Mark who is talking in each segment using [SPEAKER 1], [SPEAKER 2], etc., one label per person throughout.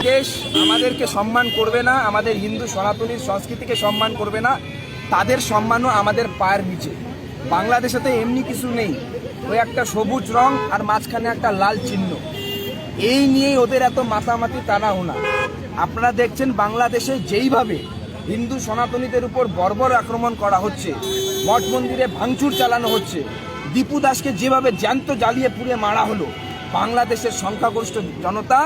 [SPEAKER 1] দেশ আমাদেরকে সম্মান করবে না, আমাদের হিন্দু সনাতনী সংস্কৃতিকে সম্মান করবে না, তাদের সম্মানও আমাদের পায়ের নিচে। বাংলাদেশেতে এমনি কিছু নেই, ওই একটা সবুজ রং আর মাঝখানে একটা লাল চিহ্ন, এই নিয়েই ওদের এত মাতামাতি টানাওনা। আপনারা দেখছেন বাংলাদেশে যেইভাবে হিন্দু সনাতনীদের উপর বর্বর আক্রমণ করা হচ্ছে, মঠ মন্দিরে ভাঙচুর চালানো হচ্ছে, দীপু দাসকে যেভাবে জ্যান্ত জ্বালিয়ে পুড়ে মারা হলো, বাংলাদেশের সংখ্যাগরিষ্ঠ জনতা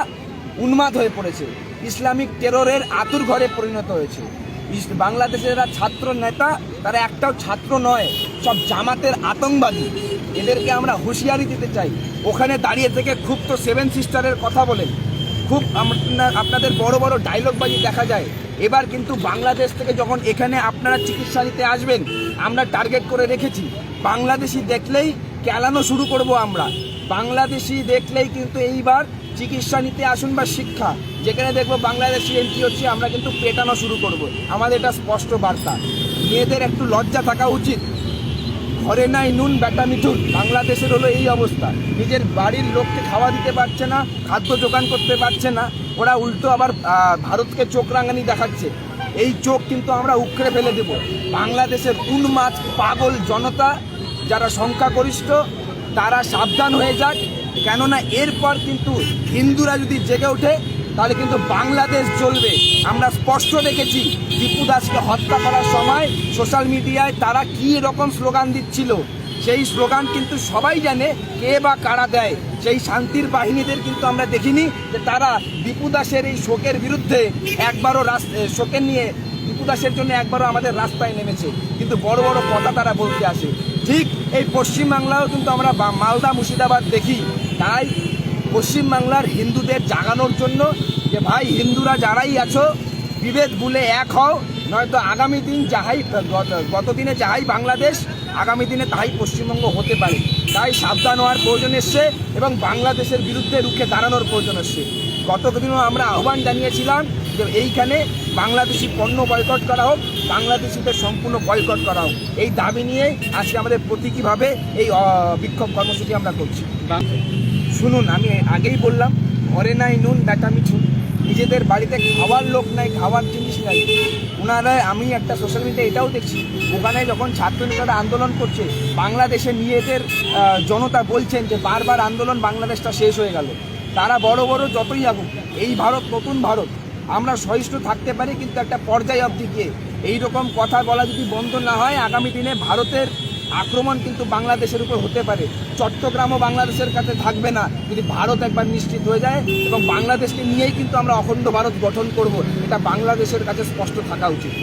[SPEAKER 1] উন্মাদ হয়ে পড়েছে, ইসলামিক টেররের আতুর ঘরে পরিণত হয়েছে। বাংলাদেশের যারা ছাত্র নেতা, তারা একটাও ছাত্র নয়, সব জামাতের আতঙ্কবাদী। এদেরকে আমরা হুঁশিয়ারি দিতে চাই। ওখানে দাঁড়িয়ে থেকে খুব তো সেভেন সিস্টারের কথা বলেন, খুব আপনাদের বড় বড় ডায়লগবাজি দেখা যায়। এবার কিন্তু বাংলাদেশ থেকে যখন এখানে আপনারা চিকিৎসা নিতে আসবেন, আমরা টার্গেট করে রেখেছি, বাংলাদেশি দেখলেই কেলানো শুরু করব আমরা। বাংলাদেশি দেখলেই কিন্তু এইবার চিকিৎসা নিতে আসুন বা শিক্ষা, যেখানে দেখবো বাংলাদেশি এন্ট্রি হচ্ছে, আমরা কিন্তু পেটানো শুরু করব। আমাদের এটা স্পষ্ট বার্তা। মেয়েদের একটু লজ্জা থাকা উচিত। ঘরে নাই নুন বেটা মিঠুন, বাংলাদেশের হলো এই অবস্থা। নিজের বাড়ির লোককে খাওয়া দিতে পারছে না, খাদ্য যোগান করতে পারছে না, ওরা উল্টো আবার ভারতকে চোখ রাঙানি দেখাচ্ছে। এই চোখ কিন্তু আমরা উখড়ে ফেলে দেব। বাংলাদেশের উন্মাদ পাগল জনতা যারা সংখ্যাগরিষ্ঠ, তারা সাবধান হয়ে যাক, কেননা এরপর কিন্তু হিন্দুরা যদি জেগে ওঠে তাহলে কিন্তু বাংলাদেশ জ্বলবে। আমরা স্পষ্ট দেখেছি দীপু দাসকে হত্যা করার সময় সোশ্যাল মিডিয়ায় তারা কী রকম স্লোগান দিচ্ছিল, সেই স্লোগান কিন্তু সবাই জানে কে বা কারা দেয়। সেই শান্তির বাহিনীদের কিন্তু আমরা দেখিনি যে তারা দীপু দাসের এই শোকের বিরুদ্ধে একবারও শোকের নিয়ে দীপু দাসের জন্য একবারও আমাদের রাস্তায় নেমেছে, কিন্তু বড় বড় কথা তারা বলতে আসে। ঠিক এই পশ্চিমবাংলাও কিন্তু আমরা মালদা মুর্শিদাবাদ দেখি। তাই পশ্চিমবাংলার হিন্দুদের জাগানোর জন্য যে ভাই হিন্দুরা যারাই আছো, বিভেদ ভুলে এক হও, নয়তো আগামী দিন যাহাই গতদিনে যাহাই বাংলাদেশ, আগামী দিনে তাই পশ্চিমবঙ্গ হতে পারে। তাই সাবধান হওয়ার প্রয়োজন এসছে এবং বাংলাদেশের বিরুদ্ধে রুখে দাঁড়ানোর প্রয়োজন এসছে। গতদিনও আমরা আহ্বান জানিয়েছিলাম যে এইখানে বাংলাদেশি পণ্য বয়কট করা হোক, বাংলাদেশিদের সম্পূর্ণ বয়কট করা হোক। এই দাবি নিয়ে আজকে আমাদের প্রতীকীভাবে এই বিক্ষোভ কর্মসূচি আমরা করছি। শুনুন, আমি আগেই বললাম, ঘরে নাই নুন বেটা মিঠুন, নিজেদের বাড়িতে খাওয়ার লোক নাই, খাওয়ার জিনিস নাই। ওনারা, আমি একটা সোশ্যাল মিডিয়ায় এটাও দেখছি, ওখানে যখন ছাত্র নেতারা আন্দোলন করছে, বাংলাদেশে নিজেদের জনতা বলছেন যে বারবার আন্দোলন, বাংলাদেশটা শেষ হয়ে গেল। তারা বড় বড় যতই আগুক, এই ভারত নতুন ভারত, আমরা সহিষ্ণু থাকতে পারি, কিন্তু একটা পর্যায় অবধি গিয়ে এইরকম কথা বলা যদি বন্ধ না হয়, আগামী দিনে ভারতের আক্রমণ কিন্তু বাংলাদেশের উপর হতে পারে। চট্টগ্রামও বাংলাদেশের কাছে থাকবে না যদি ভারত একবার নিশ্চিত হয়ে যায়, এবং বাংলাদেশকে নিয়েই কিন্তু আমরা অখণ্ড ভারত গঠন করব, এটা বাংলাদেশের কাছে স্পষ্ট থাকা উচিত।